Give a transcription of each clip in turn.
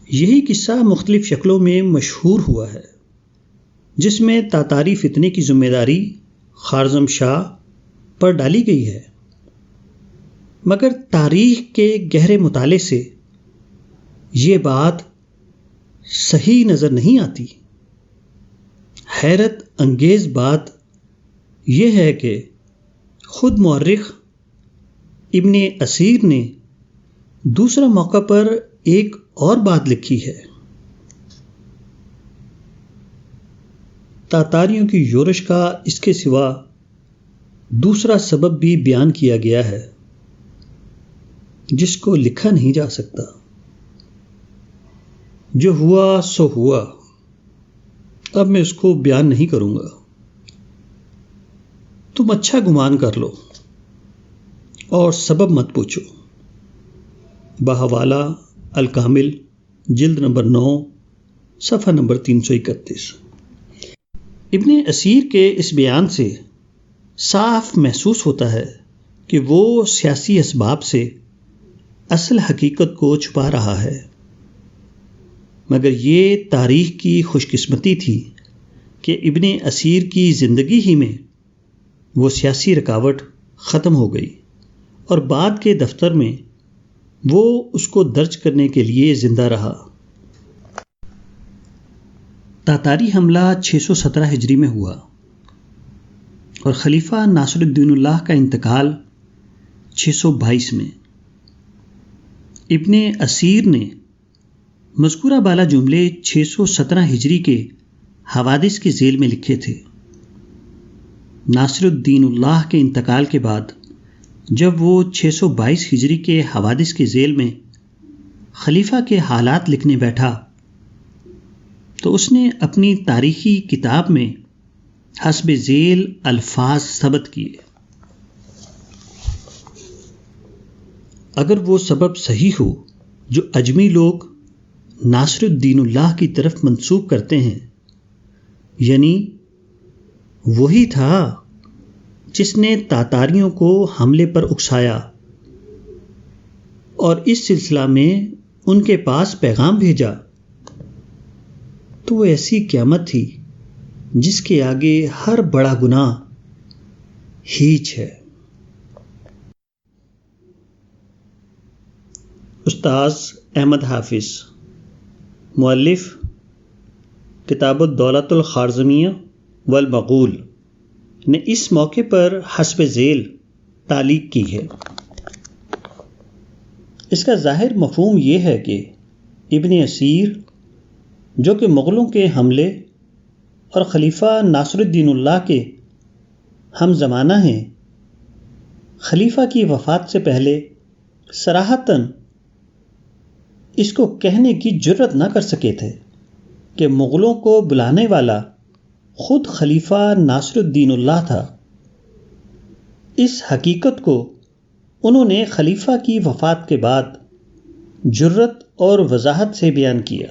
یہی قصہ مختلف شکلوں میں مشہور ہوا ہے، جس میں تاتاری فتنے کی ذمہ داری خوارزم شاہ پر ڈالی گئی ہے، مگر تاریخ کے گہرے مطالعے سے یہ بات صحیح نظر نہیں آتی۔ حیرت انگیز بات یہ ہے کہ خود مورخ ابن اسیر نے دوسرا موقع پر ایک اور بات لکھی ہے۔ تاتاریوں کی یورش کا اس کے سوا دوسرا سبب بھی بیان کیا گیا ہے، جس کو لکھا نہیں جا سکتا۔ جو ہوا سو ہوا، اب میں اس کو بیان نہیں کروں گا۔ تم اچھا گمان کر لو اور سبب مت پوچھو۔ بحوالہ الکامل، جلد نمبر 9، صفحہ نمبر 331۔ ابن اسیر کے اس بیان سے صاف محسوس ہوتا ہے کہ وہ سیاسی اسباب سے اصل حقیقت کو چھپا رہا ہے، مگر یہ تاریخ کی خوش قسمتی تھی کہ ابن اسیر کی زندگی ہی میں وہ سیاسی رکاوٹ ختم ہو گئی اور بعد کے دفتر میں وہ اس کو درج کرنے کے لیے زندہ رہا۔ تاتاری حملہ 617 ہجری میں ہوا اور خلیفہ ناصر الدین اللہ کا انتقال 622 میں۔ ابن اسیر نے مذکورہ بالا جملے 617 ہجری کے حوادث کے ذیل میں لکھے تھے۔ ناصر الدین اللہ کے انتقال کے بعد جب وہ 622 ہجری کے حوادث کے ذیل میں خلیفہ کے حالات لکھنے بیٹھا تو اس نے اپنی تاریخی کتاب میں حسب ذیل الفاظ ثبت کیے۔ اگر وہ سبب صحیح ہو جو اجمی لوگ ناصر الدین اللہ کی طرف منسوب کرتے ہیں، یعنی وہی تھا جس نے تاتاریوں کو حملے پر اکسایا اور اس سلسلہ میں ان کے پاس پیغام بھیجا، تو وہ ایسی قیامت تھی جس کے آگے ہر بڑا گناہ ہیچ ہے۔ استاذ احمد حافظ، مؤلف کتاب الدولۃ الخوارزمیہ والمغول، نے اس موقع پر حسب ذیل تعلیق کی ہے۔ اس کا ظاہر مفہوم یہ ہے کہ ابن اسیر جو کہ مغلوں کے حملے اور خلیفہ ناصر الدین اللہ کے ہم زمانہ ہیں، خلیفہ کی وفات سے پہلے صراحتاً اس کو کہنے کی جرت نہ کر سکے تھے کہ مغلوں کو بلانے والا خود خلیفہ ناصر الدین اللہ تھا۔ اس حقیقت کو انہوں نے خلیفہ کی وفات کے بعد جرت اور وضاحت سے بیان کیا۔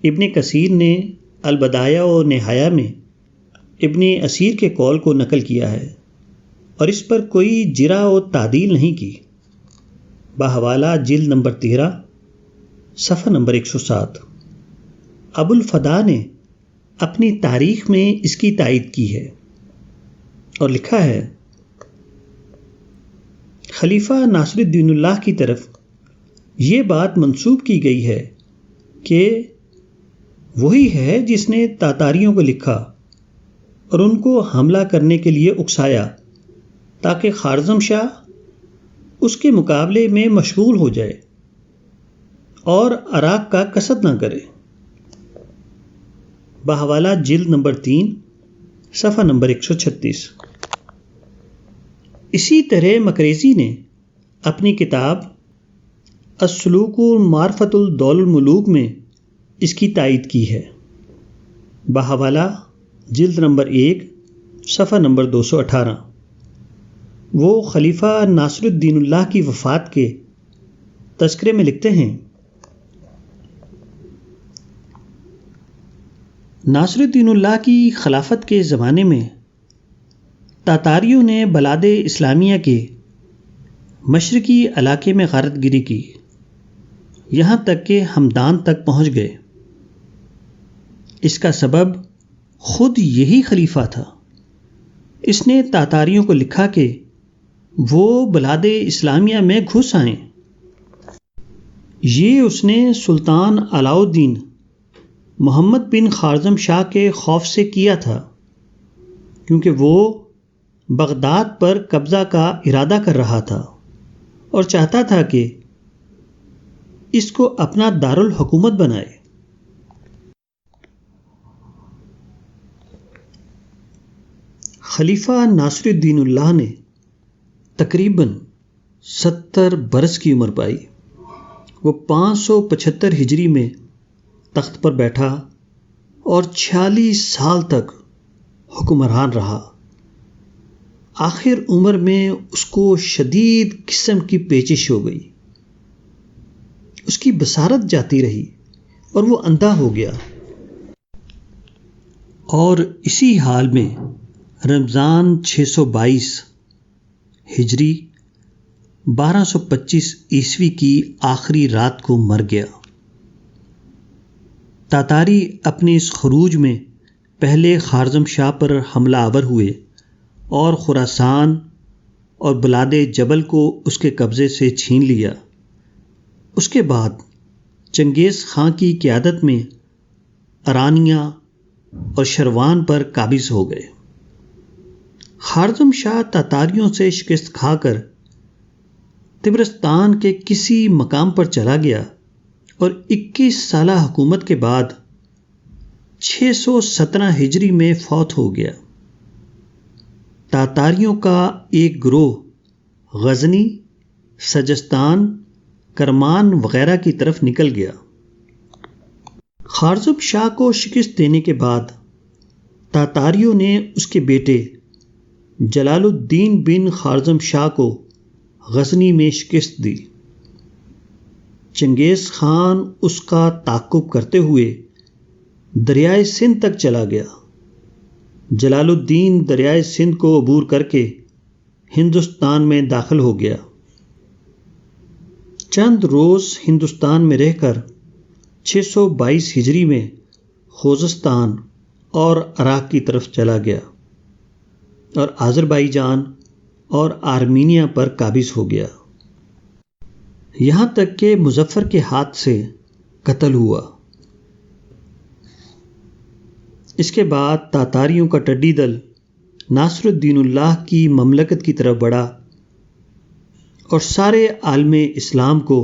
ابن کثیر نے البدایہ و نہایہ میں ابن اسیر کے قول کو نقل کیا ہے اور اس پر کوئی جرح و تعدیل نہیں کی۔ بحوالہ جلد نمبر 13، صفحہ نمبر 107۔ ابو الفدا نے اپنی تاریخ میں اس کی تائید کی ہے اور لکھا ہے، خلیفہ ناصر الدین اللہ کی طرف یہ بات منسوب کی گئی ہے کہ وہی ہے جس نے تاتاریوں کو لکھا اور ان کو حملہ کرنے کے لیے اکسایا تاکہ خوارزم شاہ اس کے مقابلے میں مشغول ہو جائے اور عراق کا قصد نہ کرے۔ بحوالہ جلد نمبر 3، صفحہ نمبر 136۔ اسی طرح مکریزی نے اپنی کتاب السلوک معرفت الدول الملوک میں اس کی تائید کی ہے۔ بحوالہ جلد نمبر 1، صفحہ نمبر 218۔ وہ خلیفہ ناصر الدین اللہ کی وفات کے تذکرے میں لکھتے ہیں، ناصر الدین اللہ کی خلافت کے زمانے میں تاتاریوں نے بلاد اسلامیہ کے مشرقی علاقے میں غارت گیری کی یہاں تک کہ ہمدان تک پہنچ گئے۔ اس کا سبب خود یہی خلیفہ تھا۔ اس نے تاتاریوں کو لکھا کہ وہ بلاد اسلامیہ میں گھس آئیں۔ یہ اس نے سلطان علاء الدین محمد بن خوارزم شاہ کے خوف سے کیا تھا، کیونکہ وہ بغداد پر قبضہ کا ارادہ کر رہا تھا اور چاہتا تھا کہ اس کو اپنا دارالحکومت بنائے۔ خلیفہ ناصر الدین اللہ نے تقریباً 70 برس کی عمر پائی۔ وہ 575 ہجری میں تخت پر بیٹھا اور 46 سال تک حکمران رہا۔ آخر عمر میں اس کو شدید قسم کی پیچش ہو گئی، اس کی بصارت جاتی رہی اور وہ اندھا ہو گیا۔ اور اسی حال میں رمضان 622 ہجری 1225 عیسوی کی آخری رات کو مر گیا۔ تاتاری اپنے اس خروج میں پہلے خوارزم شاہ پر حملہ آور ہوئے اور خراسان اور بلاد جبل کو اس کے قبضے سے چھین لیا۔ اس کے بعد چنگیز خان کی قیادت میں ارانیہ اور شروان پر قابض ہو گئے۔ خوارزم شاہ تاتاریوں سے شکست کھا کر طبرستان کے کسی مقام پر چلا گیا اور 21 سالہ حکومت کے بعد 617 ہجری میں فوت ہو گیا۔ تاتاریوں کا ایک گروہ غزنی، سجستان، کرمان وغیرہ کی طرف نکل گیا۔ خوارزم شاہ کو شکست دینے کے بعد تاتاریوں نے اس کے بیٹے جلال الدین بن خوارزم شاہ کو غزنی میں شکست دی۔ چنگیز خان اس کا تعاقب کرتے ہوئے دریائے سندھ تک چلا گیا۔ جلال الدین دریائے سندھ کو عبور کر کے ہندوستان میں داخل ہو گیا۔ چند روز ہندوستان میں رہ کر 622 ہجری میں خوزستان اور عراق کی طرف چلا گیا اور آذربائیجان اور آرمینیا پر قابض ہو گیا، یہاں تک کہ مظفر کے ہاتھ سے قتل ہوا۔ اس کے بعد تاتاریوں کا ٹڈی دل ناصر الدین اللہ کی مملکت کی طرف بڑھا اور سارے عالم اسلام کو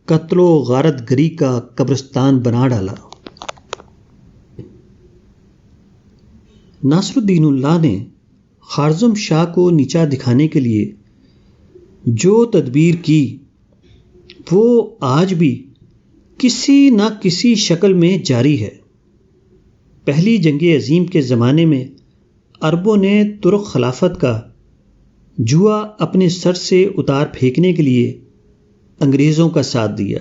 قتل و غارت گری کا قبرستان بنا ڈالا۔ ناصر الدین اللہ نے خوارزم شاہ کو نیچا دکھانے کے لیے جو تدبیر کی وہ آج بھی کسی نہ کسی شکل میں جاری ہے۔ پہلی جنگ عظیم کے زمانے میں عربوں نے ترک خلافت کا جوا اپنے سر سے اتار پھینکنے کے لیے انگریزوں کا ساتھ دیا۔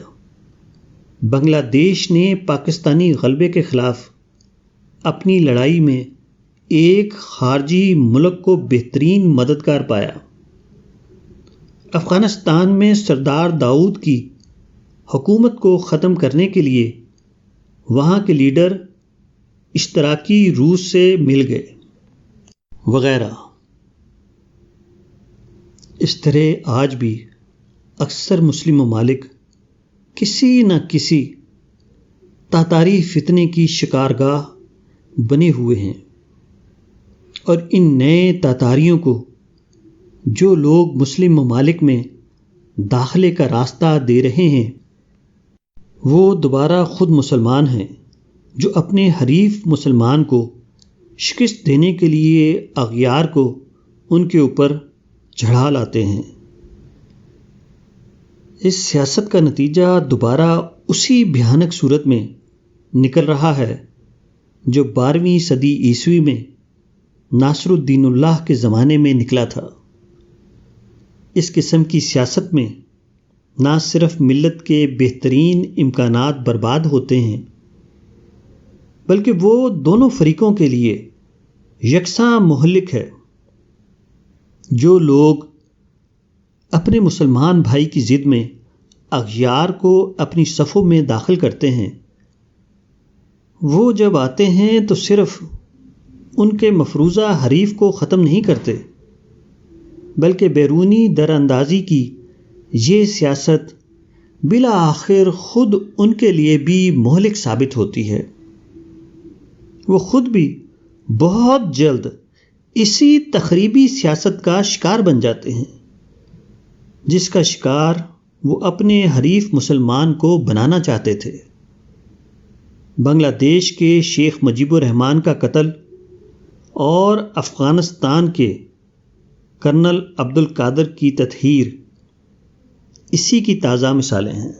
بنگلہ دیش نے پاکستانی غلبے کے خلاف اپنی لڑائی میں ایک خارجی ملک کو بہترین مددگار پایا۔ افغانستان میں سردار داؤد کی حکومت کو ختم کرنے کے لیے وہاں کے لیڈر اشتراکی روس سے مل گئے وغیرہ۔ اس طرح آج بھی اکثر مسلم ممالک کسی نہ کسی تاتاری فتنے کی شکارگاہ بنے ہوئے ہیں، اور ان نئے تاتاریوں کو جو لوگ مسلم ممالک میں داخلے کا راستہ دے رہے ہیں وہ دوبارہ خود مسلمان ہیں جو اپنے حریف مسلمان کو شکست دینے کے لیے اغیار کو ان کے اوپر چڑھا لاتے ہیں۔ اس سیاست کا نتیجہ دوبارہ اسی بھیانک صورت میں نکل رہا ہے جو 12ویں صدی عیسوی میں ناصر الدین اللہ کے زمانے میں نکلا تھا۔ اس قسم کی سیاست میں نہ صرف ملت کے بہترین امکانات برباد ہوتے ہیں بلکہ وہ دونوں فریقوں کے لیے یکساں مہلک ہے۔ جو لوگ اپنے مسلمان بھائی کی ضد میں اغیار کو اپنی صفوں میں داخل کرتے ہیں، وہ جب آتے ہیں تو صرف ان کے مفروضہ حریف کو ختم نہیں کرتے، بلکہ بیرونی دراندازی کی یہ سیاست بالآخر خود ان کے لیے بھی مہلک ثابت ہوتی ہے۔ وہ خود بھی بہت جلد اسی تخریبی سیاست کا شکار بن جاتے ہیں، جس کا شکار وہ اپنے حریف مسلمان کو بنانا چاہتے تھے۔ بنگلہ دیش کے شیخ مجیب الرحمان کا قتل اور افغانستان کے کرنل عبدالقادر کی تطہیر اسی کی تازہ مثالیں ہیں۔